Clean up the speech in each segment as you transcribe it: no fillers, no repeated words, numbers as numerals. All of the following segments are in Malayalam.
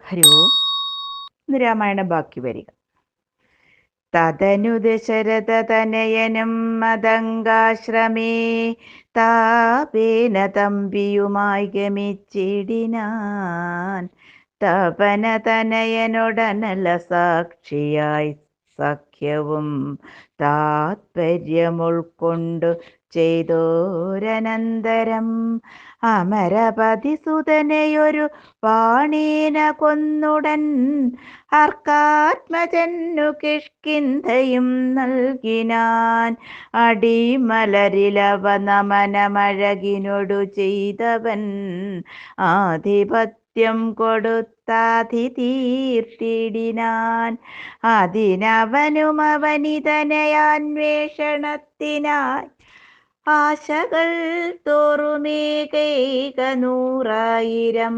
ഹരി ഓം. ഇന്ന് രാമായണം ബാക്കി വരിക. തതനു ദശരഥതനയനും മതങ്കാശ്രമേ താപേന തമ്പിയുമായി ഗമിച്ചിടിനാൻ. തപനതനയനൊടനല സാക്ഷിയായി സഖ്യവും താത്പര്യമുൾക്കൊണ്ടു ചെയ്തോരനന്തരം അമരപതിസുതനെയൊരു വാണീന കൊന്നുടൻ അർക്കാത്മജന്നു കിഷ്കിന്ധയും നൽകിനാൻ. അടിമലരിലവ നമനമഴകിനൊടു ചെയ്തവൻ ആധിപത്യം കൊടുത്താധി തീർത്തിടിനാൻ. അതിനവനും അവനിതനയാന്വേഷണത്തിനായി ആശകൾ തോറുമേകൈക 100,000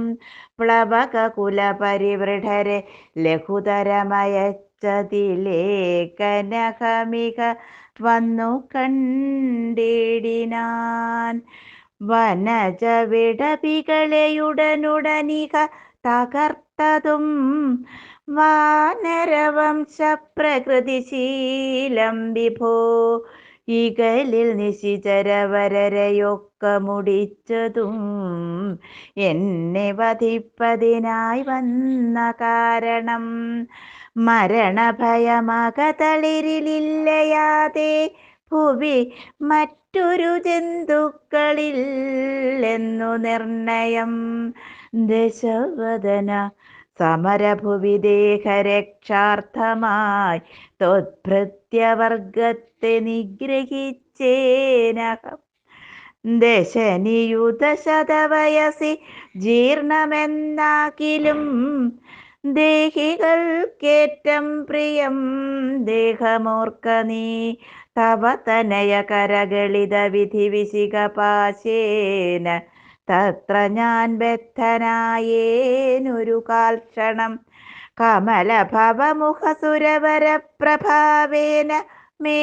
പ്ലവക കുലപരിവൃഢരെ ലഘുതരമയച്ചതിലേഖനഹമിക വന്നു കണ്ടിടിനാൻ. വനജ വിടപികളെയുടനുടനിക തകർത്തതും വാനരവംശ പ്രകൃതിശീലം വിഭോ. ഇകലിൽ നിശിചരവരരെയൊക്കെ മുടിച്ചതും എന്നെ വധിപ്പതിനായി വന്ന കാരണം മരണഭയമകതളിരിലില്ലയാതെ ഭുവി മറ്റൊരു ജന്തുക്കളില്ലെന്നു നിർണയം. ദശവദന സമരഭുവി ദേഹരക്ഷാർത്ഥമായി ത്വത്ഭൃത്യവർഗത്തെ നിഗ്രഹിച്ചേനഹം. ദശനിയുതശതവയസി ജീർണമെന്നാകിലും ദേഹികൾക്കേറ്റം പ്രിയം ദേഹമോർക്ക നീ. തവ തനയ കരകളിത വിധിവിശിഖപാശേന തത്ര ഞാൻ ബദ്ധനായേനൊരു കാൽക്ഷണം. കമലഭവമുഖസുരവരപ്രഭാവേന മേ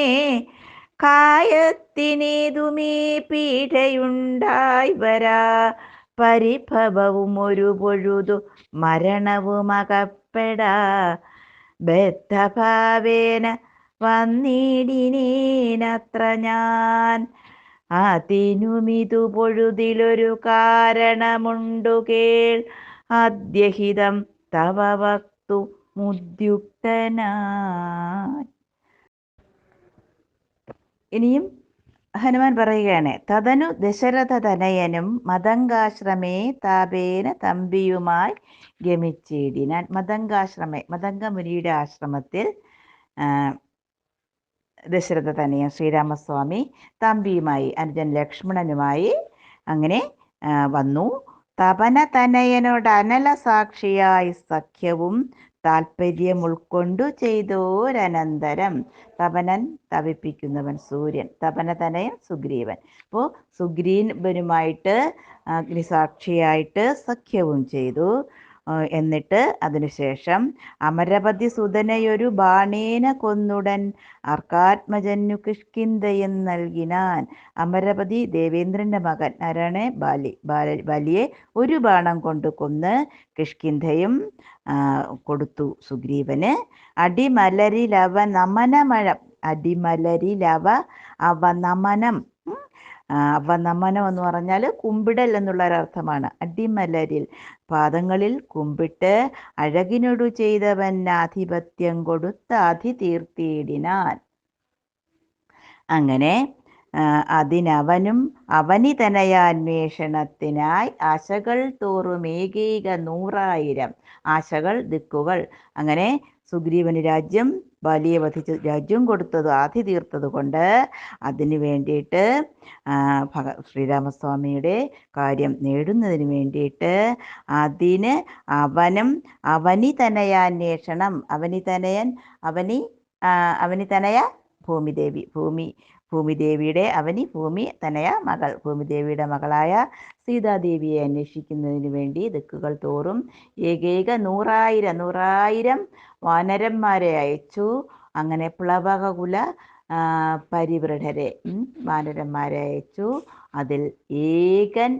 കായത്തിനേതുമേ പീഡയുണ്ടായി വരാ. പരിഭവവും ഒരു പൊഴുതു മരണവുമകപ്പെടാ. ബദ്ധഭാവേന വന്നിടിനേനത്ര ഞാൻ. അതിനുമിതു പൊഴുതിലൊരു കാരണമുണ്ടു കേൾ. അദ്യഹിതം തവ വക്തു മുദ്യുക്തനായി. ഇനിയും ഹനുമാൻ പറയുകയാണ്. തതനു ദശരഥതനയനും മതങ്കാശ്രമേ താപേന തമ്പിയുമായി ഗമിച്ചിടിനാൻ. മതങ്കാശ്രമേ, മതങ്കമുനിയുടെ ആശ്രമത്തിൽ ദശരഥതനയൻ ശ്രീരാമസ്വാമി തമ്പിയുമായി അനുജൻ ലക്ഷ്മണനുമായി അങ്ങനെ വന്നു. തപനതനയനോട് അനല സാക്ഷിയായി സഖ്യവും താല്പര്യം ഉൾക്കൊണ്ടു ചെയ്തോരനന്തരം. തപനൻ തപിപ്പിക്കുന്നവൻ സൂര്യൻ, തപനതനയൻ സുഗ്രീവൻ. അപ്പോൾ സുഗ്രീവനുമായിട്ട് അഗ്നിസാക്ഷിയായിട്ട് സഖ്യവും ചെയ്തു. എന്നിട്ട് അതിനുശേഷം അമരപതി സുതനയൊരു ബാണേന കൊന്നുടൻ അർക്കാത്മജന്നു കിഷ്കിന്ധയും നൽകിനാൻ. അമരപതി ദേവേന്ദ്രന്റെ മകൻ ആരാണ്? ബാലിയെ ഒരു ബാണം കൊണ്ട് കൊന്ന് കിഷ്കിന്ധയും കൊടുത്തു സുഗ്രീവന്. അടിമലരിലവ നമനമഴ, അടിമലരിലവ അവനമനം. അവനമനം എന്ന് പറഞ്ഞാൽ കുമ്പിടൽ എന്നുള്ള ഒരർത്ഥമാണ്. അടിമലരിൽ പാദങ്ങളിൽ കുമ്പിട്ട് അഴകിനോടു ചെയ്തവൻ ആധിപത്യം കൊടുത്ത് അധി തീർത്തിയിടിനാൻ. അങ്ങനെ അതിനവനും അവനിതനയാന്വേഷണത്തിനായി ആശകൾ തോറും ഏകൈക 100,000 ആശകൾ, ദിക്കുകൾ. അങ്ങനെ സുഗ്രീവന് രാജ്യം, ബാലിയെ വധിച്ച് രാജ്യം കൊടുത്തത് ആധി തീർത്തത് കൊണ്ട് അതിന് വേണ്ടിയിട്ട് ശ്രീരാമസ്വാമിയുടെ കാര്യം നേടുന്നതിന് വേണ്ടിയിട്ട് അതിന് അവനും അവനിതനയാന്വേഷണം. അവനിതനയൻ, അവനിതനയ ഭൂമിദേവി, ഭൂമിദേവിയുടെ ഭൂമി തനയ മകൾ, ഭൂമിദേവിയുടെ മകളായ സീതാദേവിയെ അന്വേഷിക്കുന്നതിന് വേണ്ടി ദിക്കുകൾ തോറും ഏകൈക 100,000 വാനരന്മാരെ അയച്ചു. അങ്ങനെ പ്ലവകകുല പരിവൃഢരെ വാനരന്മാരെ അയച്ചു. അതിൽ ഏകൻ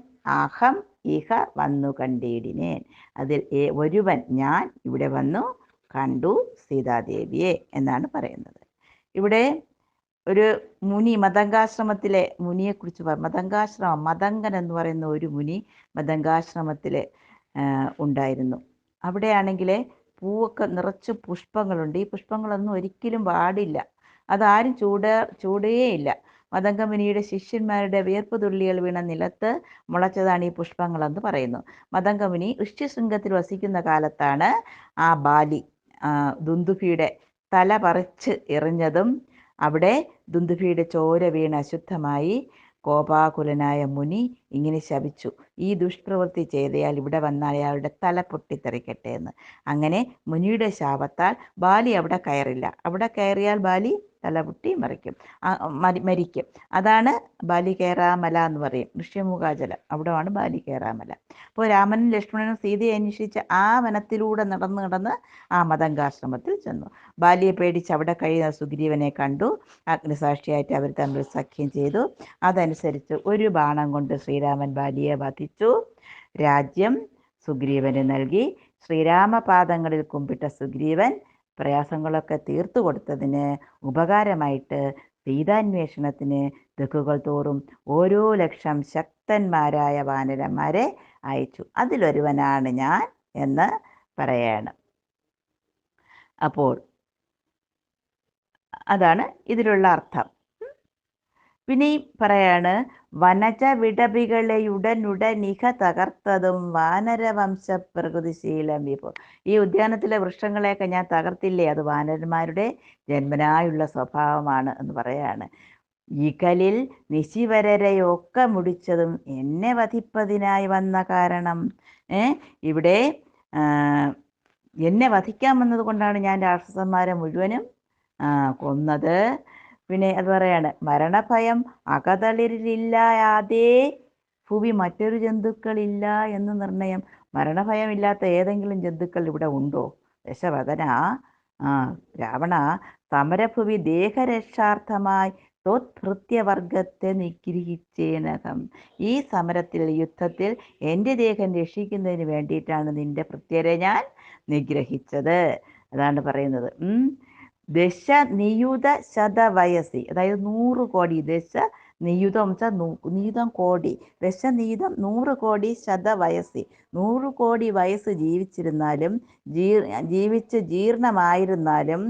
അഹം ഇഹ വന്നു കണ്ടിടിനേൻ. അതിൽ ഒരുവൻ ഞാൻ ഇവിടെ വന്നു കണ്ടു സീതാദേവിയെ എന്നാണ് പറയുന്നത്. ഇവിടെ ഒരു മുനി മതങ്കാശ്രമത്തിലെ മുനിയെക്കുറിച്ച് മതങ്കൻ എന്ന് പറയുന്ന ഒരു മുനി മതങ്കാശ്രമത്തിൽ ഉണ്ടായിരുന്നു. അവിടെയാണെങ്കിൽ പൂവൊക്കെ നിറച്ച് പുഷ്പങ്ങളുണ്ട്. ഈ പുഷ്പങ്ങളൊന്നും ഒരിക്കലും പാടില്ല, അതാരും ചൂടേയില്ല. മതംഗമുനിയുടെ ശിഷ്യന്മാരുടെ വിയർപ്പ് തുള്ളികൾ വീണ നിലത്ത് മുളച്ചതാണ് ഈ പുഷ്പങ്ങളെന്ന് പറയുന്നു. മതംഗമുനി ഋഷ്യശൃംഗത്തിൽ വസിക്കുന്ന കാലത്താണ് ആ ബാലി ദുന്ദുഭിയുടെ തല പറിച്ച് എറിഞ്ഞതും അവിടെ ദുന്ദുഭിയുടെ ചോര വീണ് അശുദ്ധമായി. കോപാകുലനായ മുനി ഇങ്ങനെ ശപിച്ചു, ഈ ദുഷ്പ്രവൃത്തി ചെയ്തയാൽ ഇവിടെ വന്നാൽ അയാളുടെ തല പൊട്ടിത്തെറിക്കട്ടെ എന്ന്. അങ്ങനെ മുനിയുടെ ശാപത്താൽ ബാലി അവിടെ കയറില്ല. അവിടെ കയറിയാൽ ബാലി തല പൊട്ടി മരിക്കും. അതാണ് ബാലികേറാമല എന്ന് പറയും. ഋഷ്യമുഖാചലം അവിടെയാണ് ബാലികേറാമല. അപ്പോൾ രാമനും ലക്ഷ്മണനും സീതയെ അന്വേഷിച്ച് ആ വനത്തിലൂടെ നടന്ന് ആ മതങ്കാശ്രമത്തിൽ ചെന്നു. ബാലിയെ പേടിച്ച് അവിടെ കഴിയുന്ന സുഗ്രീവനെ കണ്ടു. അഗ്നിസാക്ഷിയായിട്ട് അവർ തമ്മിൽ സഖ്യം ചെയ്തു. അതനുസരിച്ച് ഒരു ബാണം കൊണ്ട് ശ്രീരാമൻ ബാലിയെ വധിച്ചു. രാജ്യം സുഗ്രീവന് നൽകി. ശ്രീരാമപാദങ്ങളിൽ കുമ്പിട്ട സുഗ്രീവൻ പ്രയാസങ്ങളൊക്കെ തീർത്തു കൊടുത്തതിന് ഉപകാരമായിട്ട് സീതാന്വേഷണത്തിന് ദിക്കുകൾ തോറും ഓരോ ലക്ഷം ശക്തന്മാരായ വാനരന്മാരെ അയച്ചു. അതിലൊരുവനാണ് ഞാൻ എന്ന് പറയാണ്. അപ്പോൾ അതാണ് ഇതിലുള്ള അർത്ഥം. പിന്നെ പറയാണ്, വനജ വിടവികളെയുടനുടനിഹ തകർത്തതും വാനരവംശ പ്രകൃതിശീലം വിഭോ. ഈ ഉദ്യാനത്തിലെ വൃക്ഷങ്ങളെയൊക്കെ ഞാൻ തകർത്തില്ലേ, അത് വാനരന്മാരുടെ ജന്മനായുള്ള സ്വഭാവമാണ് എന്ന് പറയാണ്. ഇകലിൽ നിശിവരരെയൊക്കെ മുടിച്ചതും എന്നെ വധിപ്പതിനായി വന്ന കാരണം. ഇവിടെ എന്നെ വധിക്കാൻ വന്നത് കൊണ്ടാണ് ഞാൻ രാക്ഷസന്മാരെ മുഴുവനും കൊന്നത്. പിന്നെ അത് പറയാണ്, മരണഭയം അകതളിരില്ലാതെ ഭൂവി മറ്റൊരു ജന്തുക്കളില്ല എന്ന് നിർണയം. മരണഭയമില്ലാത്ത ഏതെങ്കിലും ജന്തുക്കൾ ഇവിടെ ഉണ്ടോ? ദശവദന രാവണ, സമരഭുവി ദേഹരക്ഷാർത്ഥമായി ത്വത്ഭൃത്യവർഗത്തെ നിഗ്രഹിച്ചേനകം. ഈ സമരത്തിൽ, യുദ്ധത്തിൽ എൻ്റെ ദേഹം രക്ഷിക്കുന്നതിന് വേണ്ടിയിട്ടാണ് നിന്റെ ഭൃത്യരെ ഞാൻ നിഗ്രഹിച്ചത്. അതാണ് പറയുന്നത്. ദശ നിയുത ശതവയസി, അതായത് 100 കോടി. ദശ നിയുതം നിയുതം കോടി, ദശ നിയുതം 100 കോടി ശതവയസി. 100 കോടി വയസ്സ് ജീവിച്ചിരുന്നാലും ജീവിച്ച് ജീർണമായിരുന്നാലും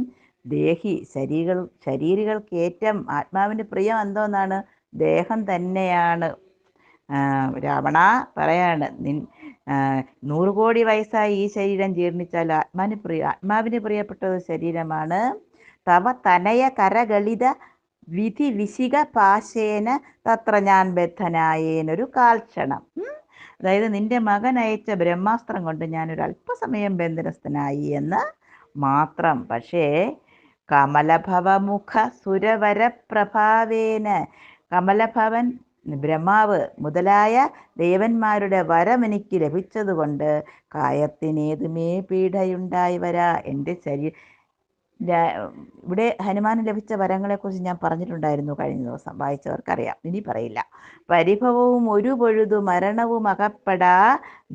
ശരീരികൾക്ക് ഏറ്റവും ആത്മാവിന് പ്രിയം എന്തോന്നാണ്? ദേഹം തന്നെയാണ്. രാവണ പറയാണ്, 100 കോടി വയസ്സായി ഈ ശരീരം ജീർണിച്ചാൽ ആത്മാവിന് പ്രിയപ്പെട്ടത് ശരീരമാണ്. തവ തനയ കരകളിത വിധി വിശിക പാശേന തത്ര ഞാൻ ബദ്ധനായേനൊരു കാൽക്ഷണം. അതായത് നിന്റെ മകൻ അയച്ച ബ്രഹ്മാസ്ത്രം കൊണ്ട് ഞാനൊരു അല്പസമയം ബന്ധനസ്ഥനായി എന്ന് മാത്രം. പക്ഷേ കമലഭവമുഖ സുരവര പ്രഭാവേന, കമലഭവൻ ബ്രഹ്മാവ് മുതലായ ദേവന്മാരുടെ വരം എനിക്ക് ലഭിച്ചതുകൊണ്ട് കായത്തിനേതുമേ പീഡയുണ്ടായി വരാ. എൻ്റെ ഇവിടെ ഹനുമാന് ലഭിച്ച വരങ്ങളെക്കുറിച്ച് ഞാൻ പറഞ്ഞിട്ടുണ്ടായിരുന്നു കഴിഞ്ഞ ദിവസം, വായിച്ചവർക്കറിയാം, ഇനി പറയില്ല. പരിഭവവും ഒരു പൊഴുതു മരണവും അകപ്പെടാ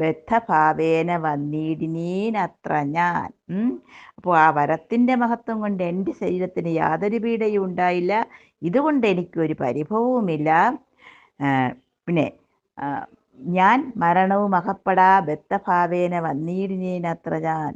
ബദ്ധഭാവേന വന്നിടിനീനത്ര ഞാൻ. അപ്പോൾ ആ വരത്തിൻ്റെ മഹത്വം കൊണ്ട് എൻ്റെ ശരീരത്തിന് യാതൊരു പീഡയും ഉണ്ടായില്ല. ഇതുകൊണ്ട് എനിക്കൊരു പരിഭവവുമില്ല. പിന്നെ ഞാൻ മരണവും അകപ്പെടാ ബദ്ധഭാവേന വന്നിടിനീനത്ര ഞാൻ.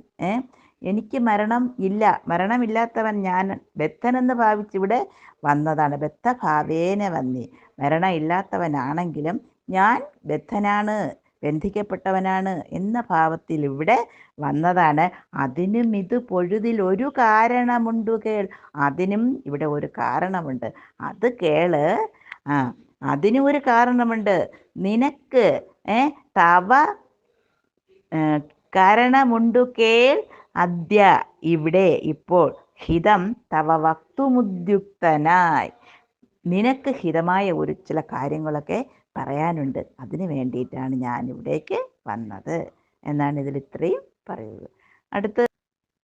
എനിക്ക് മരണം ഇല്ല, മരണമില്ലാത്തവൻ ഞാൻ ബദ്ധനെന്ന് ഭാവിച്ചിവിടെ വന്നതാണ്. ബദ്ധഭാവേന വന്നി, മരണം ഇല്ലാത്തവനാണെങ്കിലും ഞാൻ ബദ്ധനാണ്, ബന്ധിക്കപ്പെട്ടവനാണ് എന്ന ഭാവത്തിൽ ഇവിടെ വന്നതാണ്. അതിനും ഇത് പൊഴുതിൽ ഒരു കാരണമുണ്ടു കേൾ. അതിനും ഇവിടെ ഒരു കാരണമുണ്ട്, അത് കേള്. അതിനും ഒരു കാരണമുണ്ട്. നിനക്ക് തവ കാരണമുണ്ടു കേൾ അദ്യ, ഇവിടെ ഇപ്പോൾ ഹിതം തവ വക്തുമുദ്യുക്തനായി, നിനക്ക് ഹിതമായ ചില കാര്യങ്ങളൊക്കെ പറയാനുണ്ട്. അതിന് വേണ്ടിയിട്ടാണ് ഞാൻ ഇവിടേക്ക് വന്നത് എന്നാണ് ഇതിൽ ഇത്രയും പറയുന്നത്. അടുത്ത്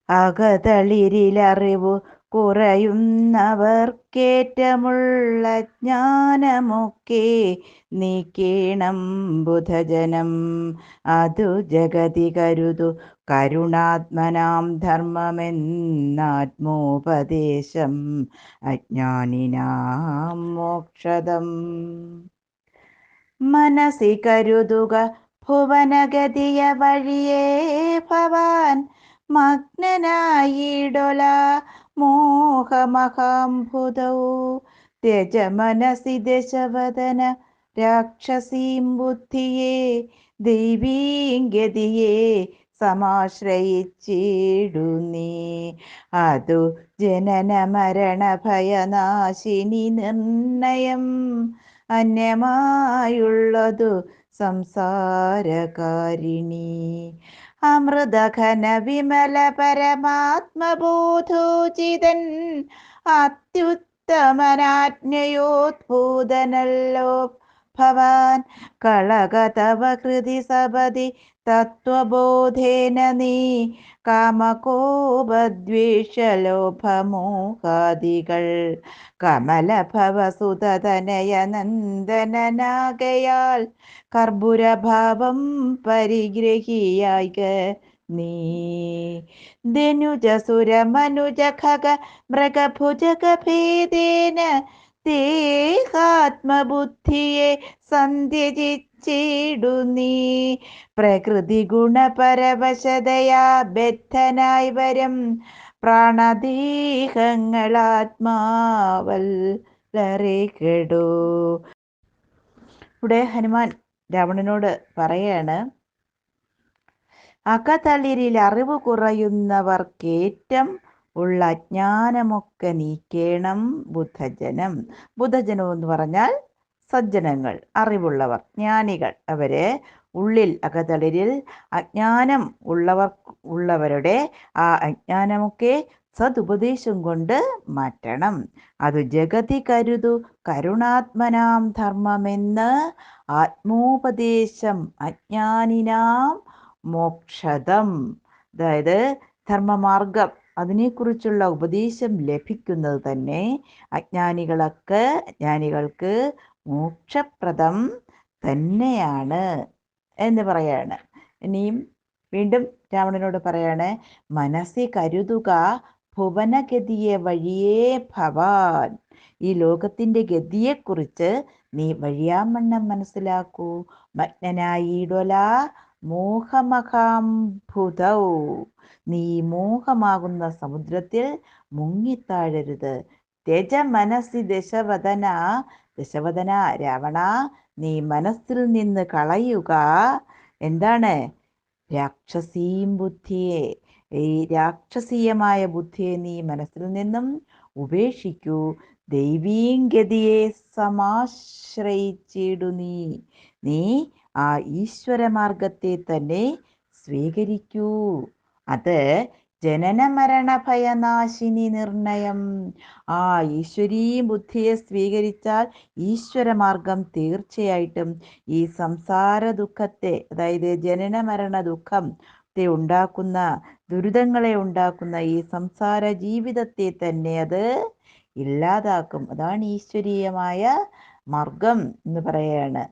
അകതളിരിലറിവു കുറയുന്നവർക്കേറ്റമുള്ള ജ്ഞാനമൊക്കെ നീക്കേണം ബുധജനം. അതു ജഗതി കരുതു കരുണാത്മനാം ധർമ്മമെന്നാത്മോപദേശം അജ്ഞാനിനാം മോക്ഷദം. മനസ്സി കരുതുക ഭുവനഗതിയ വഴിയേ ഭവാൻ മഗ്നനായിടൊല മോഹമഹാംഭുതൗ. ത്യജ മനസി ദശവദന രാക്ഷസീം ബുദ്ധിയെ ദൈവീം ഗതിയെ സമാശ്രയിച്ചിടു നീ. അതു ജനന മരണ ഭയനാശിനി നിർണയം അന്യമായുള്ളതു സംസാരകാരിണി. അമൃതഘന വിമല പരമാത്മബോധോചിതൻ അത്യുത്തമനാജ്ഞയോദ്ഭൂതനല്ലോ ഭവാൻ. കളക തവ ഹൃദി സപതി തത്വബോധേന നീ കാമകോപദ്വേഷലോഭമോഹാദികൾ കമലഭവസുതനയ നന്ദനനാകയാൽ കർപ്പുരഭാവം പരിഗ്രഹിയായിക നീ. ധനുജസുര മനുജ ഖഗ മൃഗഭുജക ഭേദേന ദേഹാത്മബുദ്ധിയെ സന്ധ്യജിച്ചിടു നീ. പ്രകൃതി ഗുണപരവശതയാ ബദ്ധനായി വരം പ്രാണദേഹങ്ങളാത്മാവല്ലറികെടൂ. ഇവിടെ ഹനുമാൻ രാവണനോട് പറയാണ്, അകതളിരിൽ അറിവ് കുറയുന്നവർക്കേറ്റം ഉള്ള അജ്ഞാനമൊക്കെ നീക്കേണം ബുധജനം. ബുധജനം എന്ന് പറഞ്ഞാൽ സജ്ജനങ്ങൾ, അറിവുള്ളവർ, ജ്ഞാനികൾ. അവരെ ഉള്ളിൽ അകതളിരിൽ അജ്ഞാനം ഉള്ളവരുടെ ആ അജ്ഞാനമൊക്കെ സതുപദേശം കൊണ്ട് മാറ്റണം. അത് ജഗതി കരുതു കരുണാത്മനാം ധർമ്മമെന്ന് ആത്മോപദേശം അജ്ഞാനിനാം മോക്ഷദം. അതായത് ധർമ്മമാർഗം, അതിനെക്കുറിച്ചുള്ള ഉപദേശം ലഭിക്കുന്നത് തന്നെ അജ്ഞാനികൾക്ക് മോക്ഷപ്രദം തന്നെയാണ് എന്ന് പറയാണ്. ഇനിയും വീണ്ടും രാവണനോട് പറയാണ്, മനസ്സി കരുതുക ഭുവനഗതിയെ വഴിയേ ഭവാൻ. ഈ ലോകത്തിൻ്റെ ഗതിയെക്കുറിച്ച് നീ വഴിയാമണ്ണം മനസ്സിലാക്കൂ. മഗ്നനായിടൊല മോഹമഹാംഭുതൗ. നീ മോഹമാകുന്ന സമുദ്രത്തിൽ മുങ്ങിത്താഴരുത്. ത്യജ മനസ്സി ദശവദന. ദശവദന രാവണ, നീ മനസ്സിൽ നിന്ന് കളയുക എന്താണ്? രാക്ഷസീം ബുദ്ധിയെ. ഈ രാക്ഷസീയമായ ബുദ്ധിയെ നീ മനസ്സിൽ നിന്നും ഉപേക്ഷിക്കൂ. ദൈവീം ഗതിയെ സമാശ്രയിച്ചിടു നീ. നീ ആ ഈശ്വരമാർഗത്തെ തന്നെ സ്വീകരിക്കൂ. അത് ജനന മരണ ഭയനാശിനി നിർണയം. ആ ഈശ്വരീ ബുദ്ധിയെ സ്വീകരിച്ചാൽ ഈശ്വരമാർഗം തീർച്ചയായിട്ടും ഈ സംസാര ദുഃഖത്തെ, അതായത് ജനന മരണ ദുഃഖത്തെ ഉണ്ടാക്കുന്ന, ദുരിതങ്ങളെ ഉണ്ടാക്കുന്ന ഈ സംസാര ജീവിതത്തെ തന്നെ അത് ഇല്ലാതാക്കും. അതാണ് ഈശ്വരീയമായ മാർഗം എന്ന് പറയാണ്.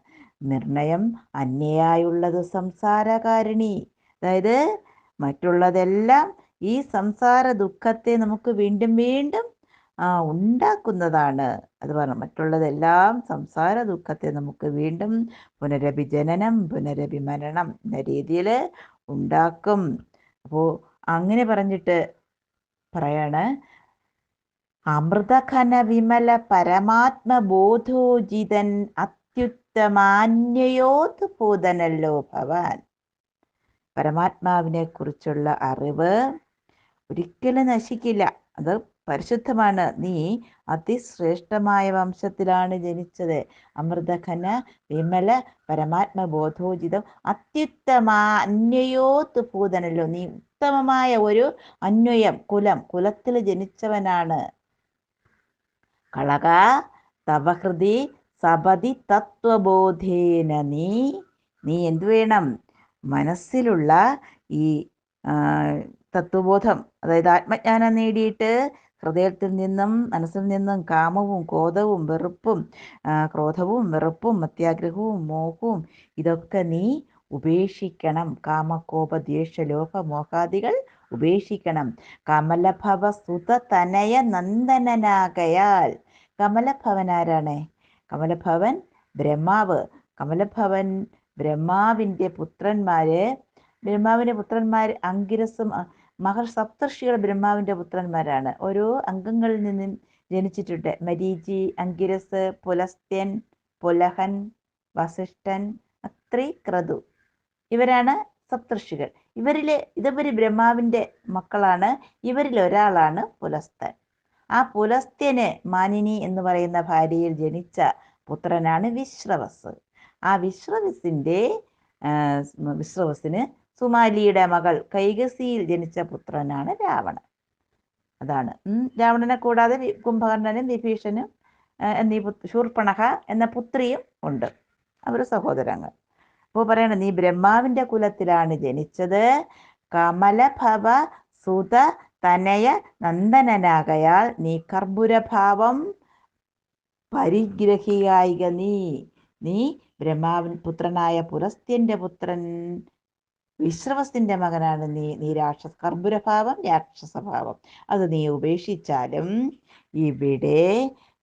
നിർണയം അന്യയായുള്ളത് സംസാരകാരിണി. അതായത് മറ്റുള്ളതെല്ലാം ഈ സംസാര ദുഃഖത്തെ നമുക്ക് വീണ്ടും വീണ്ടും ഉണ്ടാക്കുന്നതാണ്. അത് പറഞ്ഞു, മറ്റുള്ളതെല്ലാം സംസാര ദുഃഖത്തെ നമുക്ക് വീണ്ടും പുനരഭി ജനനം പുനരഭി മരണം എന്ന രീതിയിൽ ഉണ്ടാക്കും. അപ്പോൾ അങ്ങനെ പറഞ്ഞിട്ട് പറയാണ്, അമൃതഘന വിമല പരമാത്മബോധോജിതൻ അത്യുത്തമാന്യയോത് ഭൂതനല്ലോ ഭവാൻ. പരമാത്മാവിനെ കുറിച്ചുള്ള അറിവ് ഒരിക്കലും നശിക്കില്ല. അത് പരിശുദ്ധമാണ്. നീ അതിശ്രേഷ്ഠമായ വംശത്തിലാണ് ജനിച്ചത്. അമൃതഘന വിമല പരമാത്മബോധോജിതം അത്യുത്തമാന്യയോത് ഭൂതനല്ലോ. നീ ഉത്തമമായ ഒരു അന്വയം, കുലത്തിൽ ജനിച്ചവനാണ്. കളക തവ ഹൃദി സപതി തത്വബോധേന. നീ എന്തു വേണം? മനസ്സിലുള്ള ഈ തത്വബോധം, അതായത് ആത്മജ്ഞാനം നേടിയിട്ട് ഹൃദയത്തിൽ നിന്നും മനസ്സിൽ നിന്നും കാമവും ക്രോധവും വെറുപ്പും അത്യാഗ്രഹവും മോഹവും ഇതൊക്കെ നീ ഉപേക്ഷിക്കണം. കാമകോപ ദ്വേഷ ലോഭ മോഹാദികൾ ഉപേക്ഷിക്കണം. കമലഭവ സുത തനയ നന്ദനനാകയാൽ. കമലഭവൻ ആരാണ്? കമലഭവൻ ബ്രഹ്മാവ്. കമലഭവൻ ബ്രഹ്മാവിൻ്റെ പുത്രന്മാർ അങ്കിരസും സപ്തർഷികൾ ബ്രഹ്മാവിൻ്റെ പുത്രന്മാരാണ്. ഓരോ അംഗങ്ങളിൽ നിന്നും ജനിച്ചിട്ടുണ്ട്. മരീചി, അങ്കിരസ്, പുലസ്ത്യൻ, പുലഹൻ, വസിഷ്ഠൻ, അത്രി, ക്രതു. ഇവരാണ് സപ്തർഷികൾ. ഇവര് ബ്രഹ്മാവിൻ്റെ മക്കളാണ്. ഇവരിൽ ഒരാളാണ് പുലസ്ത്യൻ. ആ പുലസ്ത്യന് മാനിനി എന്ന് പറയുന്ന ഭാര്യയിൽ ജനിച്ച പുത്രനാണ് വിശ്രവസ്. ആ വിശ്രവസിന് സുമാലിയുടെ മകൾ കൈകസിയിൽ ജനിച്ച പുത്രനാണ് രാവണൻ. അതാണ്. രാവണനെ കൂടാതെ കുംഭകർണനും വിഭീഷണനും എന്നീ ശൂർപ്പണഖ എന്ന പുത്രിയും ഉണ്ട്. അവർ സഹോദരങ്ങൾ. അപ്പോൾ പറയണം, നീ ബ്രഹ്മാവിൻ്റെ കുലത്തിലാണ് ജനിച്ചത്. കമലഭവ സുത തനയ നന്ദനനാകയാൽ നീ കർപ്പുരഭാവം പരിഗ്രഹിയായിക. നീ ബ്രഹ്മാവിൻ പുത്രനായ പുലസ്ത്യന്റെ പുത്രൻ വിശ്രവസിന്റെ മകനാണ് നീ കർപ്പുരഭാവം, രാക്ഷസഭാവം അത് നീ ഉപേക്ഷിച്ചാലും ഇവിടെ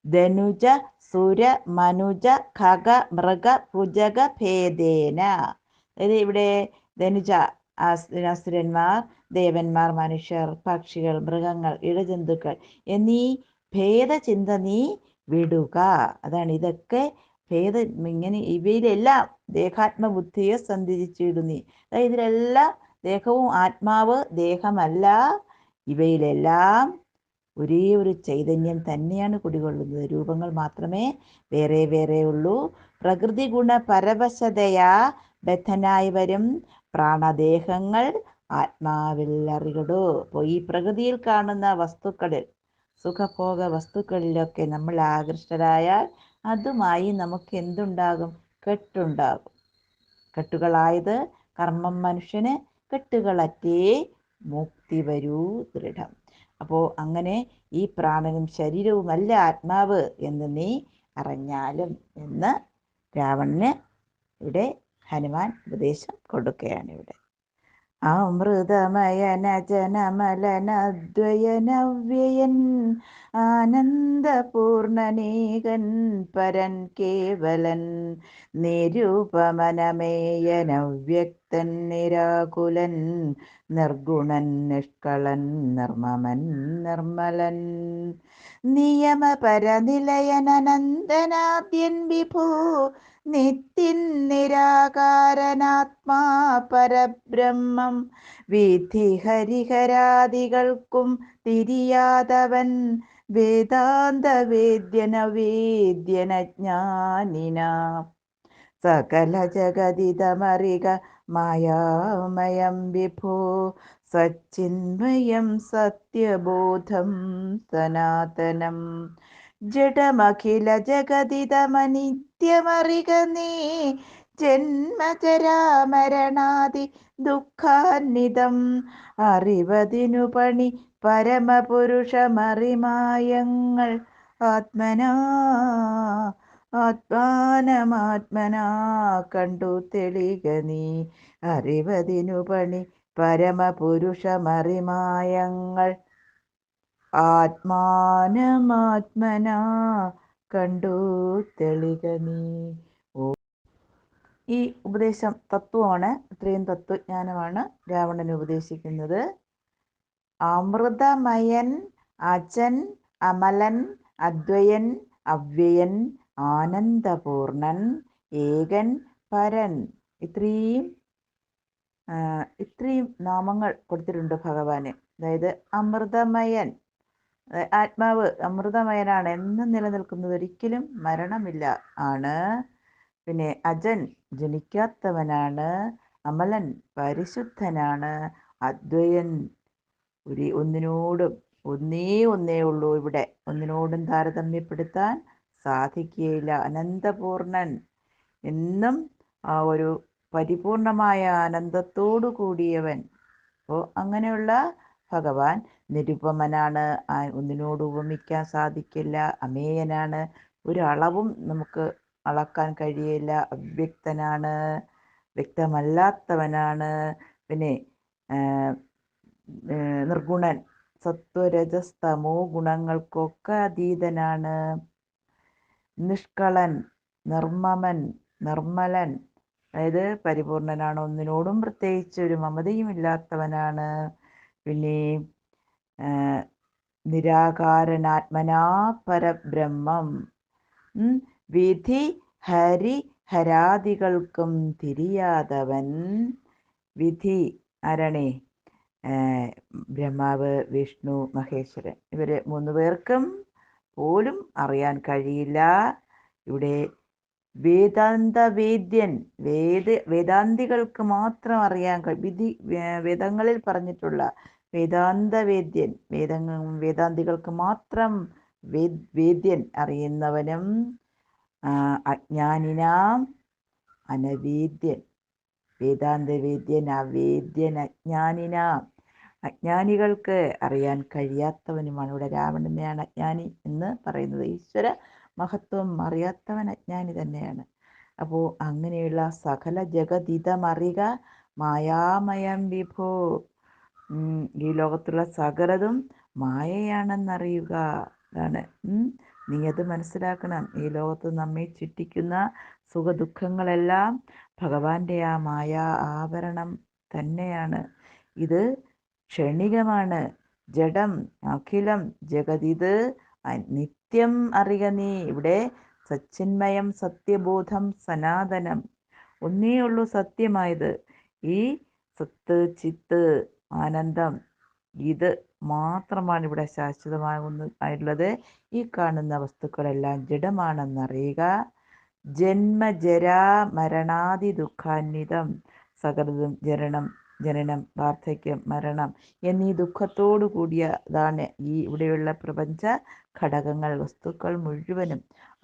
ധനുജ സുര മനുജ ഖഗ മൃഗ ഭുജഗ ഭേദേന, അതായത് ഇവിടെ ധനുജ അസുരന്മാർ, ദേവന്മാർ, മനുഷ്യർ, പക്ഷികൾ, മൃഗങ്ങൾ, ഇഴജന്തുക്കൾ എന്നീ ഭേദചിന്ത നീ വിടുക. അതാണ്. ഇതൊക്കെ ഇവയിലെല്ലാം ദേഹാത്മബുദ്ധിയെ സന്ധിച്ചിടുന്നി. അതായത് ഇതിലെല്ലാം ദേഹവും ആത്മാവ് ദേഹമല്ല. ഇവയിലെല്ലാം ഒരേ ഒരു ചൈതന്യം തന്നെയാണ് കുടികൊള്ളുന്നത്. രൂപങ്ങൾ മാത്രമേ വേറെ വേറെ ഉള്ളൂ. പ്രകൃതി ഗുണ പരവശതയാ ബദ്ധനായി വരും പ്രാണദേഹങ്ങൾ ആത്മാവിൽ അറികടോ. അപ്പോൾ ഈ പ്രകൃതിയിൽ കാണുന്ന വസ്തുക്കളിൽ, സുഖഭോഗ വസ്തുക്കളിലൊക്കെ നമ്മൾ ആകൃഷ്ടരായാൽ അതുമായി നമുക്ക് എന്തുണ്ടാകും? കെട്ടുണ്ടാകും. കെട്ടുകളായത് കർമ്മം മനുഷ്യന് കെട്ടുകളറ്റേ മുക്തി വരൂ ദൃഢം. അപ്പോൾ അങ്ങനെ ഈ പ്രാണനും ശരീരവുമല്ല ആത്മാവ് എന്ന് നീ അറിഞ്ഞാലും എന്ന് രാവണന് ഇവിടെ ഹനുമാൻ ഉപദേശം കൊടുക്കുകയാണ്. ഇവിടെ അമൃതമയനജനമലനദ്വയനവ്യയൻ ആനന്ദപൂർണനേകൻ പരൻ കേവലൻ നിരൂപമനമേയനവ്യക്തൻ നിരാകുലൻ നിർഗുണൻ നിഷ്കളൻ നിർമ്മമൻ നിർമ്മലൻ നിയമപരനിലയനനന്ദനാദ്യൻ വിഭൂ നിത്യൻ നിരാകാരനാത്മാ പരബ്രഹ്മം വിധി ഹരിഹരാദികൾക്കും തിരിയാതവൻ വേദാന്ത വേദ്യനജ്ഞാനിന സകല ജഗതിതമറിക മായാമയം വിഭോ സച്ചിന്മയം സത്യബോധം സനാതനം ജഡമഖില ജഗതിതമനിത്യമറിക നീ ജന്മജരാമരണാദി ദുഃഖാന്വിതം അറിവതിനു പണി പരമപുരുഷമറിമായങ്ങൾ ആത്മാനമാത്മനാ കണ്ടു തെളിക നീ അറിവതിനു പണി പരമപുരുഷമറിമായങ്ങൾ ആത്മാനമാത്മനാ കണ്ടു തെളിക നീ. ഈ ഉപദേശം തത്വമാണ്. ഇത്രയും തത്വജ്ഞാനമാണ് രാവണന് ഉപദേശിക്കുന്നത്. അമൃതമയൻ, അജൻ, അമലൻ, അദ്വയൻ, അവ്യയൻ, ആനന്ദപൂർണൻ, ഏകൻ, പരൻ, ഇത്രയും നാമങ്ങൾ കൊടുത്തിട്ടുണ്ട് ഭഗവാന്. അതായത് അമൃതമയൻ, ആത്മാവ് അമൃതമയനാണ്, എന്നും നിലനിൽക്കുന്നത്, ഒരിക്കലും മരണമില്ല ആണ്. പിന്നെ അജൻ, ജനിക്കാത്തവനാണ്. അമലൻ, പരിശുദ്ധനാണ്. അദ്വയൻ, ഒന്നേ ഉള്ളൂ. ഇവിടെ ഒന്നിനോടും താരതമ്യപ്പെടുത്താൻ സാധിക്കുകയില്ല. അനന്തപൂർണൻ, എന്നും ആ ഒരു പരിപൂർണമായ ആനന്ദത്തോടു കൂടിയവൻ. അപ്പോൾ അങ്ങനെയുള്ള ഭഗവാൻ നിരുപമനാണ്, ഒന്നിനോട് ഉപമിക്കാൻ സാധിക്കില്ല, അമേയനാണ്, ഒരു അളവും നമുക്ക് അളക്കാൻ കഴിയില്ല, അവ്യക്തനാണ്, വ്യക്തമല്ലാത്തവനാണ്, പിന്നെ നിർഗുണൻ, സത്വരജസ്തമോ ഗുണങ്ങൾക്കൊക്കെ അതീതനാണ്, നിഷ്കളൻ, നിർമ്മമൻ, നിർമ്മലൻ, അതായത് പരിപൂർണനാണ്, ഒന്നിനോടും പ്രത്യേകിച്ച് ഒരു മമതയും ഇല്ലാത്തവനാണ്, പിന്നെ നിരാകാരനാത്മനാ പരബ്രഹ്മം, വിധി ഹരി ഹരാദികൾക്കും തിരിയാതവൻ, വിധി ആരാണേ, ബ്രഹ്മാവ്, വിഷ്ണു, മഹേശ്വരൻ, ഇവര് 3 പേർക്കും പോലും അറിയാൻ കഴിയില്ല. ഇവിടെ വേദാന്തവേദ്യൻ, വേദാന്തികൾക്ക് മാത്രം അറിയാൻ വേദങ്ങളിൽ പറഞ്ഞിട്ടുള്ള വേദാന്തവേദ്യൻ, വേദാന്തികൾക്ക് മാത്രം വേദ്യൻ, അറിയുന്നവനും, അജ്ഞാനിനാം അനവേദ്യൻ, വേദാന്തവേദ്യൻ, അവേദ്യൻ, അജ്ഞാനിനാം, അജ്ഞാനികൾക്ക് അറിയാൻ കഴിയാത്തവനുമാണ്. ഇവിടെ രാവണനെയാണ് അജ്ഞാനി എന്ന് പറയുന്നത്. ഈശ്വര മഹത്വം അറിയാത്തവൻ അജ്ഞാനി തന്നെയാണ്. അപ്പോൾ അങ്ങനെയുള്ള സകല ജഗതിതമറിക മായാമയം വിഭോ, ഈ ലോകത്തുള്ള സകലതും മായയാണെന്നറിയുക. അതാണ്, നീ അത് മനസ്സിലാക്കണം. ഈ ലോകത്ത് നമ്മെ ചുറ്റിക്കുന്ന സുഖദുഃഖങ്ങളെല്ലാം ഭഗവാന്റെ ആ മായാ ആവരണം തന്നെയാണ്. ഇത് ക്ഷണികമാണ്, ജഡം, അഖിലം ജഗതിത് നിത്യം അറിക നീ. ഇവിടെ സച്ചിന്മയം, സത്യബോധം, സനാതനം, ഒന്നേ ഉള്ളൂ സത്യമായത്. ഈ സത്ത്, ചിത്ത്, ആനന്ദം, ഇത് മാത്രമാണ് ഇവിടെ ശാശ്വതമായിട്ടുള്ളത്. ഈ കാണുന്ന വസ്തുക്കളെല്ലാം ജഡമാണെന്നറിയുക. ജന്മജരാ മരണാദി ദുഃഖാന്വിതം, സകലതും ജനനം, വാർദ്ധക്യം, മരണം എന്നീ ദുഃഖത്തോടു കൂടിയതാണ് ഈ ഇവിടെയുള്ള പ്രപഞ്ച ഘടകങ്ങൾ, വസ്തുക്കൾ മുഴുവനും.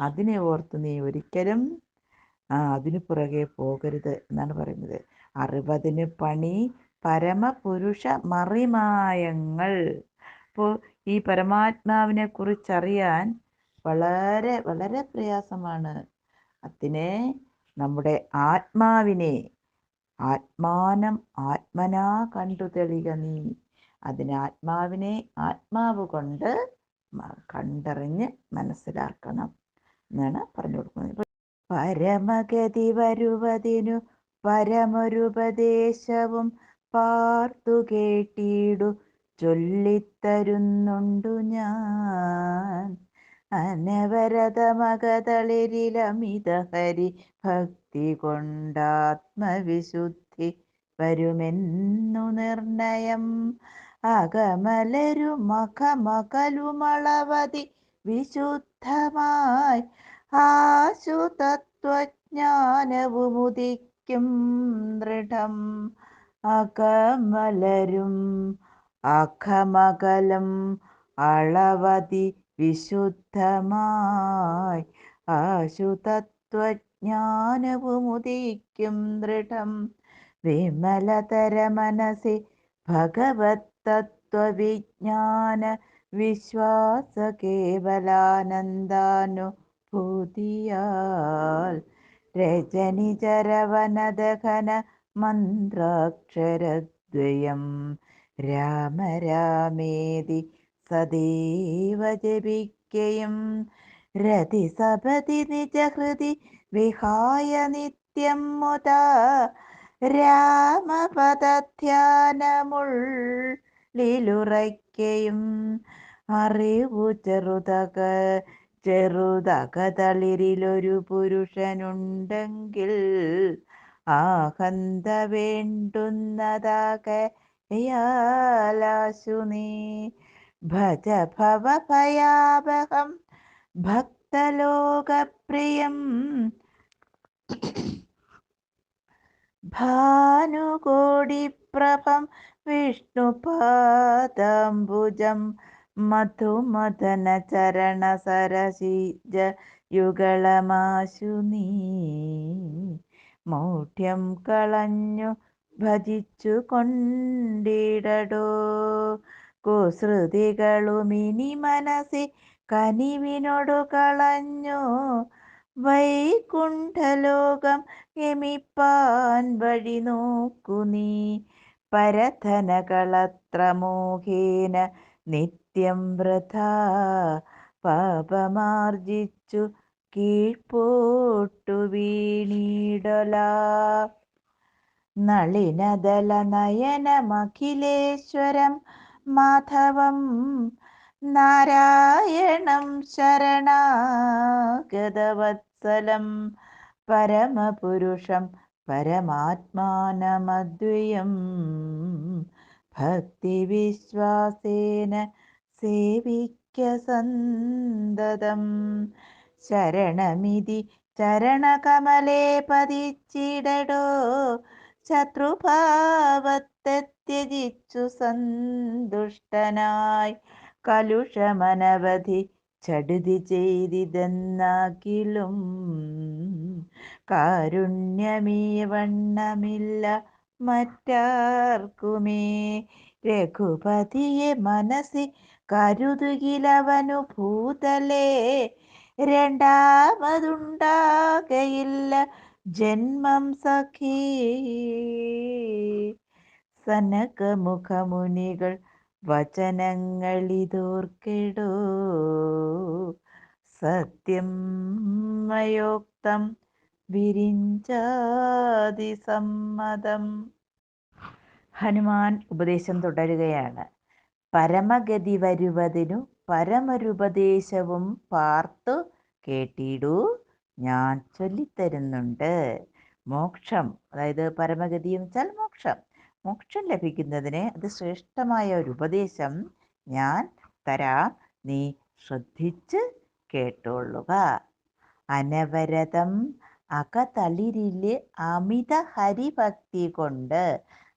അതിനെ ഓർത്ത് നീ ഒരിക്കലും അതിനു പുറകെ പോകരുത് എന്നാണ് പറയുന്നത്. 60 പണി പരമപുരുഷ മറിമായങ്ങൾ. അപ്പോൾ ഈ പരമാത്മാവിനെ കുറിച്ചറിയാൻ വളരെ വളരെ പ്രയാസമാണ്. അതിനെ നമ്മുടെ ആത്മാവിനെ ആത്മനാ കണ്ടു തെളിക നീ. അതിന് ആത്മാവിനെ ആത്മാവ് കൊണ്ട് കണ്ടറിഞ്ഞ് മനസ്സിലാക്കണം എന്നാണ് പറഞ്ഞു കൊടുക്കുന്നത്. പരമഗതി വരുവതിനു പരമൊരുപദേശവും പാർത്തു കേട്ടിടു ചൊല്ലിത്തരുന്നുണ്ടു ഞാൻ. അനവരതമകതളിരിലമിത ഹരി ഭക്തി കൊണ്ടാത്മവിശുദ്ധി വരുമെന്നു നിർണയം. അകമലരുമകമകലുമളവതി വിശുദ്ധമായി ആശു തത്വജ്ഞാനവുമുദിക്കും ദൃഢം. അകമലരും അകമകലം അളവതി വിശുദ്ധമായി ആശു തത്വജ്ഞാനവുമുദിക്കും ദൃഢം. വിമലതര മനസി ഭഗവത് തത്വവിജ്ഞാന വിശ്വാസ കേവലാനന്ദാനുഭൂതിയാൽ രജനിചരവനദഘന മന്ത്രാക്ഷരദ്വയം രാമ രാമേതി സദൈവ ജപിക്കയും രതിസപതി നിജഹൃതി വിഹായ നിത്യം മുദാ രാമപദധ്യാനമുള്ളിലുറയ്ക്കയും. അറിവു ചെറുതകതളിരിലൊരു പുരുഷനുണ്ടെങ്കിൽ ആഹന്ത വേണ്ടുന്നതാകയാലാശു നീ. ഭജ ഭവഭയാവഹം ഭക്തലോകപ്രിയം ഭാനുകോടിപ്രഭം വിഷ്ണുപാദാംബുജം മധുമദന ചരണ സരസിജ യുഗളമാശു നീ. മൗഢ്യം കളഞ്ഞു ഭജിച്ചു കൊണ്ടിടടോ. കുസൃതികളുമിനി മനസ്സി കനിവിനോടു കളഞ്ഞു. വൈകുണ്ഠലോകം ഗമിപ്പാൻ വഴി നോക്കു നീ. പരധനകളത്ര മോഹേന നിത്യം വൃഥാ പാപമാർജിച്ചു കീഴ്പോട്ടു വീണിടലാ. നളിനദല നയനമഖിലേശ്വരം മാധവം നാരായണം ശരണാഗതവത്സലം പരമപുരുഷം പരമാത്മാനമദ്വയം ഭക്തിവിശ്വാസേന സേവിക്ക സന്തതം. ശരണമിതി ചരണകമലേ പതിച്ചിടടോ. ശത്രുഭാവത്തെ ത്യജിച്ചു സന്തുഷ്ടനായി കലുഷമനവധി ചടുതി ചെയ്തിതെന്നാകിലും കാരുണ്യമീ വണ്ണമില്ല മറ്റാർക്കുമേ. രഘുപതിയെ മനസ്സി കരുതുകിലവനു ഭൂതലേ രണ്ടാമതുണ്ടാകയില്ല ജന്മം സഖീ. സനകമുഖമുനികൾ വചനങ്ങളിതോർക്കെടോ. സത്യം മയോക്തം വിരിഞ്ചാതി സമ്മതം. ഹനുമാൻ ഉപദേശം തുടരുകയാണ്. പരമഗതി വരുവതിനു പരമരുപദേശവും പാർത്തു കേട്ടിടൂ, ഞാൻ ചൊല്ലിത്തരുന്നുണ്ട്. മോക്ഷം, അതായത് പരമഗതി എന്ന് വെച്ചാൽ മോക്ഷം. മോക്ഷം ലഭിക്കുന്നതിന് ശ്രേഷ്ഠമായ ഒരു ഉപദേശം ഞാൻ തരാം, നീ ശ്രദ്ധിച്ച് കേട്ടോളുക. അനവരതം അകതളിരില് അമിത ഹരിഭക്തി കൊണ്ട്.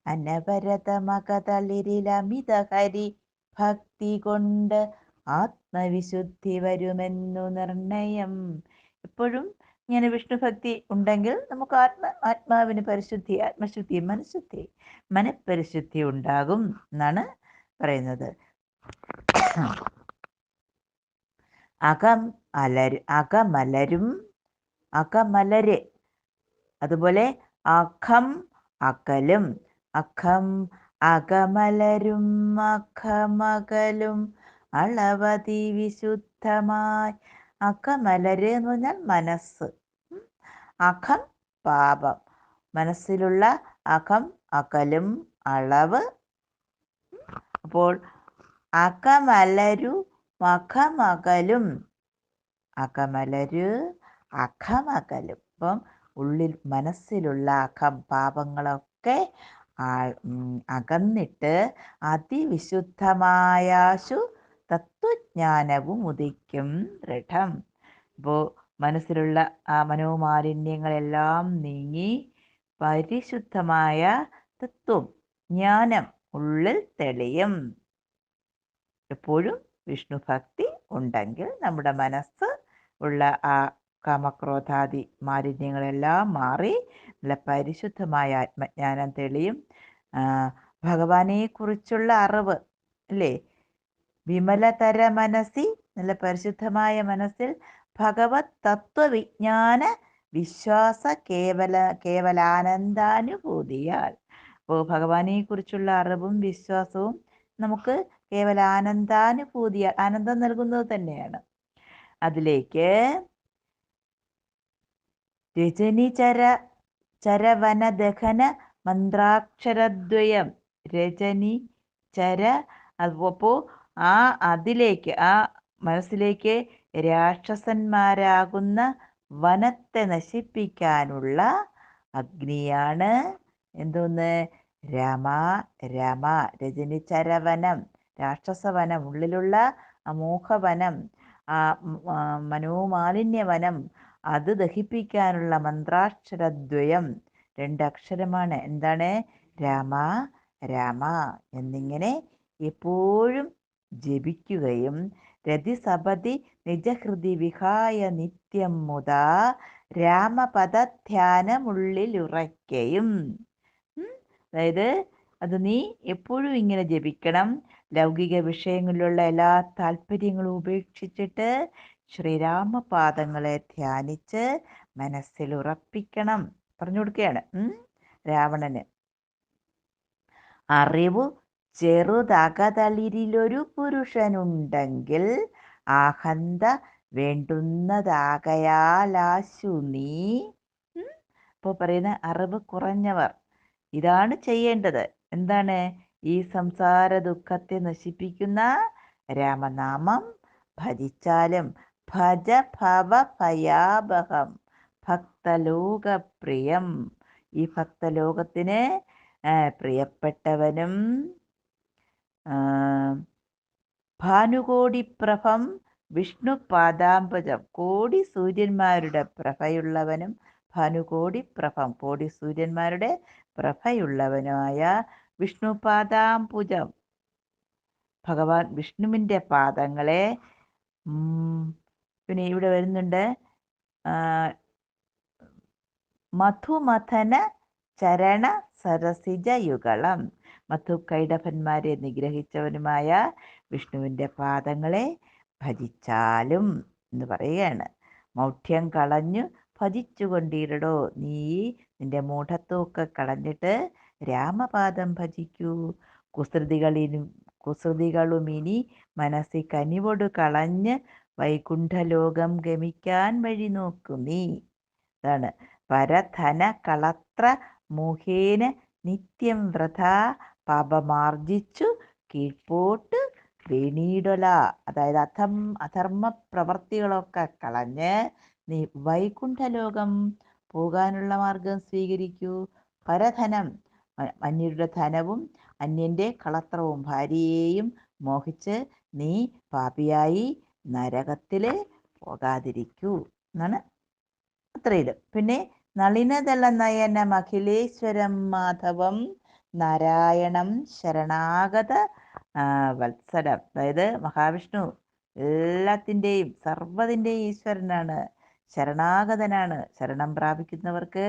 അനവരതമകതളിരിൽ അമിത ഹരിഭക്തി കൊണ്ട് ആത്മവിശുദ്ധി വരുമെന്നു നിർണയം. എപ്പോഴും ഇങ്ങനെ വിഷ്ണുഭക്തി ഉണ്ടെങ്കിൽ നമുക്ക് ആത്മാവിന് പരിശുദ്ധി, ആത്മശുദ്ധി, മനഃപരിശുദ്ധി ഉണ്ടാകും എന്നാണ് പറയുന്നത്. അകമലര്, അതുപോലെ അഖം അകലും. അഖം അകമലരും അഖമകലും അളവതി വിശുദ്ധമായി. അകമലര് എന്ന് പറഞ്ഞാൽ മനസ്സ്. അഖം പാപം, മനസ്സിലുള്ള അഖം അകലും അളവ്. അപ്പോൾ അകമലരു അഖമകലും, അകമലര് അഖമകലും. അപ്പം ഉള്ളിൽ മനസ്സിലുള്ള അഖം പാപങ്ങളൊക്കെ അകന്നിട്ട് അതിവിശുദ്ധമായാശു തത്വജ്ഞാനവും ഉദിക്കും ദൃഢം. അപ്പോൾ മനസ്സിലുള്ള ആ മനോമാലിന്യങ്ങളെല്ലാം നീങ്ങി പരിശുദ്ധമായ തത്വം, ജ്ഞാനം ഉള്ളിൽ തെളിയും. എപ്പോഴും വിഷ്ണു ഭക്തി ഉണ്ടെങ്കിൽ നമ്മുടെ മനസ്സ് ഉള്ള ആ കാമക്രോധാദി മാലിന്യങ്ങളെല്ലാം മാറി നല്ല പരിശുദ്ധമായ ആത്മജ്ഞാനം തെളിയും. ഭഗവാനെ കുറിച്ചുള്ള അറിവ് അല്ലേ, വിമലതര മനസ്സി, നല്ല പരിശുദ്ധമായ മനസ്സിൽ ഭഗവത് തത്വവിജ്ഞാന വിശ്വാസ കേവലാനന്ദാനുഭൂതിയാൽ. അപ്പോൾ ഭഗവാനെ കുറിച്ചുള്ള അറിവും വിശ്വാസവും നമുക്ക് കേവല ആനന്ദാനുഭൂതിയാൽ, ആനന്ദം നൽകുന്നത് തന്നെയാണ്. അതിലേക്ക് രജനി ചരവനദഹന മന്ത്രാക്ഷരദ്വയം. രജനി ചര, അപ്പോൾ അതിലേക്ക്, ആ മനസ്സിലേക്ക് രാക്ഷസന്മാരാകുന്ന വനത്തെ നശിപ്പിക്കാനുള്ള അഗ്നിയാണ് എന്തോന്ന്? രമ. രജനി ചരവനം, രാക്ഷസവനം, ഉള്ളിലുള്ള അമോഘവനം, ആ മനോമാലിന്യവനം, അത് ദഹിപ്പിക്കാനുള്ള മന്ത്രാക്ഷരദ്വയം, 2 അക്ഷരമാണ്. എന്താണ്? രാമ എന്നിങ്ങനെ എപ്പോഴും ജപിക്കുകയും രതിസപതി നിജഹൃതി വിഹായ നിത്യം മുതാ രാമപദധ്യാനമുള്ളിലുറയ്ക്കയും. അതായത് അത് നീ എപ്പോഴും ഇങ്ങനെ ജപിക്കണം. ലൗകിക വിഷയങ്ങളിലുള്ള എല്ലാ താല്പര്യങ്ങളും ഉപേക്ഷിച്ചിട്ട് ശ്രീരാമപാദങ്ങളെ ധ്യാനിച്ച് മനസ്സിൽ ഉറപ്പിക്കണം. പറഞ്ഞു കൊടുക്കുകയാണ് രാവണന്. അറിവു ചെറുതകതളിരിലൊരു പുരുഷനുണ്ടെങ്കിൽ ആഹന്ത വേണ്ടുന്നതാകയാലാശു നീ. ഇപ്പോൾ പറയുന്ന അറിവ് കുറഞ്ഞവർ ഇതാണ് ചെയ്യേണ്ടത്. എന്താണ്? ഈ സംസാര ദുഃഖത്തെ നശിപ്പിക്കുന്ന രാമനാമം ഭജിച്ചാലും ഭജ ഭവ ഭയാപഹം ഭക്തലോകപ്രിയം. ഈ ഭക്തലോകത്തിന് പ്രിയപ്പെട്ടവനും ഭാനുകോടിപ്രഭം വിഷ്ണു പാദാംബുജം, കോടി സൂര്യന്മാരുടെ പ്രഭയുള്ളവനും, ഭാനുകോടിപ്രഭം കോടി സൂര്യന്മാരുടെ പ്രഭയുള്ളവനുമായ വിഷ്ണു പാദാംബുജം, ഭഗവാൻ വിഷ്ണുവിൻ്റെ പാദങ്ങളെ. പിന്നെ ഇവിടെ വരുന്നുണ്ട് മധുമഥന ചരണ സരസിജയുഗളം, മധുകൈടഭന്മാരെ നിഗ്രഹിച്ചവനുമായ വിഷ്ണുവിൻ്റെ പാദങ്ങളെ ഭജിച്ചാലും എന്ന് പറയുകയാണ്. മൗഢ്യം കളഞ്ഞു ഭജിച്ചുകൊണ്ടിരടോ, നീ നിന്റെ മൂഢത്വമൊക്കെ കളഞ്ഞിട്ട് രാമപാദം ഭജിക്കൂ. കുസൃതികളും ഇനി മനസ്സിൽ കനിവോട് കളഞ്ഞ് വൈകുണ്ഠലോകം ഗമിക്കാൻ വഴി നോക്കൂ നീ. അതാണ് പരധന കളത്ര മോഹേന നിത്യം വ്രത പാപമാർജിച്ചു കീഴ്പോട്ട് വേണീടൊല. അതായത് അധർമ്മ പ്രവർത്തികളൊക്കെ കളഞ്ഞ് നീ വൈകുണ്ഠലോകം പോകാനുള്ള മാർഗം സ്വീകരിക്കൂ. പരധനം, അന്യരുടെ ധനവും അന്യൻ്റെ കളത്രവും ഭാര്യയെയും മോഹിച്ച് നീ പാപിയായി നരകത്തിൽ പോകാതിരിക്കൂ എന്നാണ് അത്രയില്. പിന്നെ നളിനദള നയനം അഖിലേശ്വരം മാധവം നാരായണം ശരണാഗത വത്സരം. അതായത് മഹാവിഷ്ണു എല്ലാത്തിൻ്റെയും സർവ്വതിൻ്റെയും ഈശ്വരനാണ്, ശരണാഗതനാണ്, ശരണം പ്രാപിക്കുന്നവർക്ക്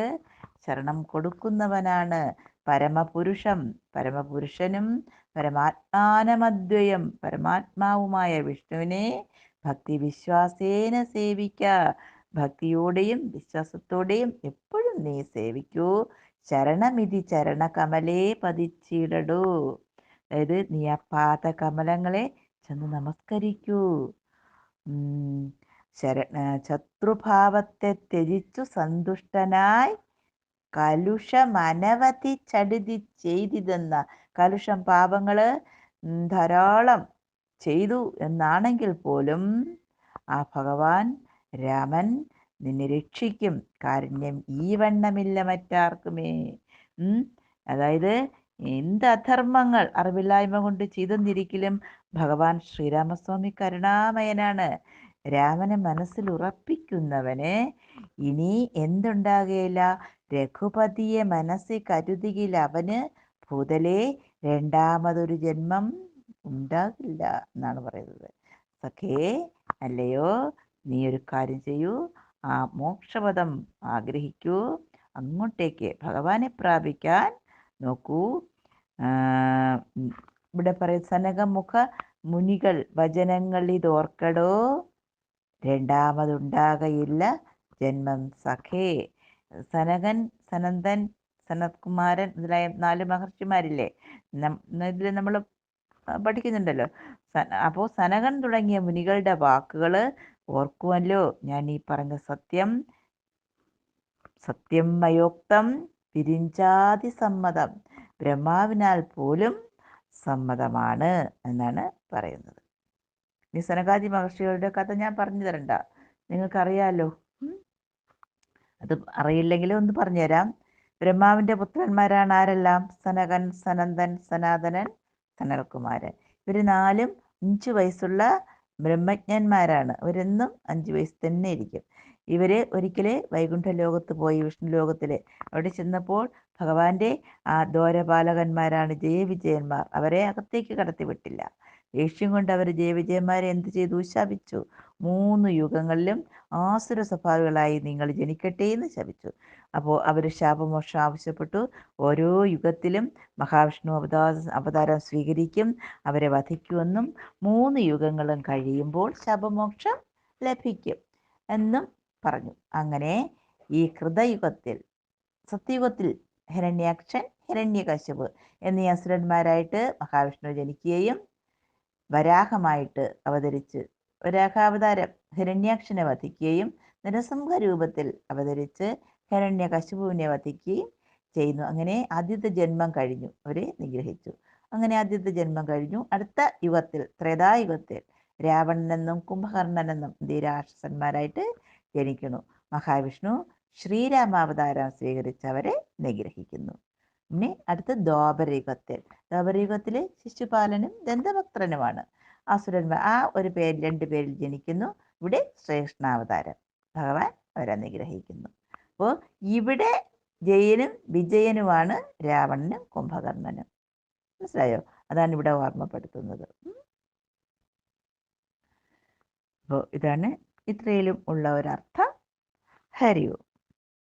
ശരണം കൊടുക്കുന്നവനാണ്. പരമപുരുഷനും പരമാത്മാനമദ്വയം, പരമാത്മാവുമായ വിഷ്ണുവിനെ ഭക്തിവിശ്വാസേന സേവിക്ക. ഭക്തിയോടെയും വിശ്വാസത്തോടെയും എപ്പോഴും നീ സേവിക്കൂ. ശരണമിതി ചരണകമലേ പതിച്ചിടടൂ. അതായത് നീ ആ പാദകമലങ്ങളെ ചെന്ന് നമസ്കരിക്കൂ. ശത്രുഭാവത്തെ ത്യജിച്ചു സന്തുഷ്ടനായി കലുഷമനവധി ചടുതി ചെയ്തിതെന്ന, കലുഷം പാപങ്ങൾ ധാരാളം ചെയ്തു എന്നാണെങ്കിൽ പോലും ആ ഭഗവാൻ രാമൻ നിന്നെ രക്ഷിക്കും. കാരുണ്യം ഈ വണ്ണമില്ല മറ്റാർക്കുമേ. അതായത് എന്ത് അധർമ്മങ്ങൾ അറിവില്ലായ്മ കൊണ്ട് ചെയ്തെന്നിരിക്കലും ഭഗവാൻ ശ്രീരാമസ്വാമി കരുണാമയനാണ്. രാമനെ മനസ്സിൽ ഉറപ്പിക്കുന്നവന് ഇനി എന്തുണ്ടാകുകയില്ല? രഘുപതിയെ മനസ്സിൽ കരുതിയിൽ അവന് ഭൂതലേ രണ്ടാമതൊരു ജന്മം ഉണ്ടാകില്ല എന്നാണ് പറയുന്നത്. സഖേ, അല്ലയോ, നീ ഒരു കാര്യം ചെയ്യൂ, ആ മോക്ഷപദം ആഗ്രഹിക്കൂ, അങ്ങോട്ടേക്ക് ഭഗവാനെ പ്രാപിക്കാൻ നോക്കൂ. ഇവിടെ പറയും സനകമുഖ മുനികൾ വചനങ്ങൾ ഇതോർക്കടോ, രണ്ടാമതുണ്ടാകയില്ല ജന്മം സഖേ. സനകൻ, സനന്ദൻ, സനത്കുമാരൻ മുതലായ 4 മഹർഷിമാരില്ലേ, ഇതിൽ നമ്മൾ പഠിക്കുന്നുണ്ടല്ലോ. അപ്പോൾ സനകൻ തുടങ്ങിയ മുനികളുടെ വാക്കുകൾ ഓർക്കുമല്ലോ. ഞാൻ ഈ പറഞ്ഞ സത്യം മയോക്തം വിരിഞ്ചാതി സമ്മതം, ബ്രഹ്മാവിനാൽ പോലും സമ്മതമാണ് എന്നാണ് പറയുന്നത്. ഈ സനകാദി മഹർഷികളുടെ കഥ ഞാൻ പറഞ്ഞു തരണ്ട, നിങ്ങൾക്കറിയാലോ. അത് അറിയില്ലെങ്കിലും ഒന്ന് പറഞ്ഞുതരാം. ബ്രഹ്മാവിൻ്റെ പുത്രന്മാരാണ് ആരെല്ലാം? സനകൻ, സനന്ദൻ, സനാതനൻ, സനൽകുമാരൻ. ഇവർ 4 5 വയസ്സുള്ള ബ്രഹ്മജ്ഞന്മാരാണ്. അവരെന്നും 5 വയസ്സ് തന്നെ ഇരിക്കും. ഇവര് ഒരിക്കൽ വൈകുണ്ഠ ലോകത്ത് പോയി, വിഷ്ണു ലോകത്തിൽ. അവിടെ ചെന്നപ്പോൾ ഭഗവാന്റെ ആ ദ്വാരപാലകന്മാരാണ് ജയവിജയന്മാർ. അവരെ അകത്തേക്ക് കടത്തിവിട്ടില്ല. ദേഷ്യം കൊണ്ട് അവർ ജയവിജയന്മാരെ എന്ത് ചെയ്തു? ശപിച്ചു. 3 യുഗങ്ങളിലും ആസുര സ്വഭാവികളായി നിങ്ങൾ ജനിക്കട്ടെ എന്ന് ശപിച്ചു. അപ്പോൾ അവർ ശാപമോക്ഷം ആവശ്യപ്പെട്ടു. ഓരോ യുഗത്തിലും മഹാവിഷ്ണു അവതാരം സ്വീകരിക്കും, അവരെ വധിക്കുമെന്നും 3 യുഗങ്ങളും കഴിയുമ്പോൾ ശാപമോക്ഷം ലഭിക്കും എന്നും പറഞ്ഞു. അങ്ങനെ ഈ കൃതയുഗത്തിൽ, സത്യയുഗത്തിൽ ഹിരണ്യാക്ഷൻ, ഹിരണ്യകശിപ് എന്നീ അസുരന്മാരായിട്ട് മഹാവിഷ്ണു ജനിക്കുകയും വരാഹമായിട്ട് അവതരിച്ച് വരാഹാവതാരം ഹിരണ്യാക്ഷനെ വധിക്കുകയും നരസിംഹ രൂപത്തിൽ അവതരിച്ച് ഹിരണ്യകശിപുവിനെ വധിക്കുകയും ചെയ്യുന്നു. അങ്ങനെ ആദ്യത്തെ ജന്മം കഴിഞ്ഞു, അവരെ നിഗ്രഹിച്ചു. അങ്ങനെ ആദ്യത്തെ ജന്മം കഴിഞ്ഞു. അടുത്ത യുഗത്തിൽ, ത്രേതായുഗത്തിൽ രാവണനെന്നും കുംഭകർണനെന്നും രാക്ഷസന്മാരായിട്ട് ജനിക്കുന്നു. മഹാവിഷ്ണു ശ്രീരാമാവതാരം സ്വീകരിച്ച് അവരെ നിഗ്രഹിക്കുന്നു. പിന്നെ അടുത്ത ദ്വാപരയുഗത്തിൽ. ദ്വാപരയുഗത്തിൽ ശിശുപാലനും ദന്തഭക്തനുമാണ് അസുരന്മാർ. ആ ഒരു പേര്, 2 പേരിൽ ജനിക്കുന്നു. ഇവിടെ ശ്രേഷ്ഠാവതാരം ഭഗവാൻ അവരെ നിഗ്രഹിക്കുന്നു. അപ്പോൾ ഇവിടെ ജയനും വിജയനുമാണ് രാവണനും കുംഭകർണനും. മനസ്സിലായോ? അതാണ് ഇവിടെ ഓർമ്മപ്പെടുത്തുന്നത്. അപ്പോൾ ഇതാണ് ഇത്രയിലും ഉള്ള ഒരർത്ഥം. ഹരി ഓം.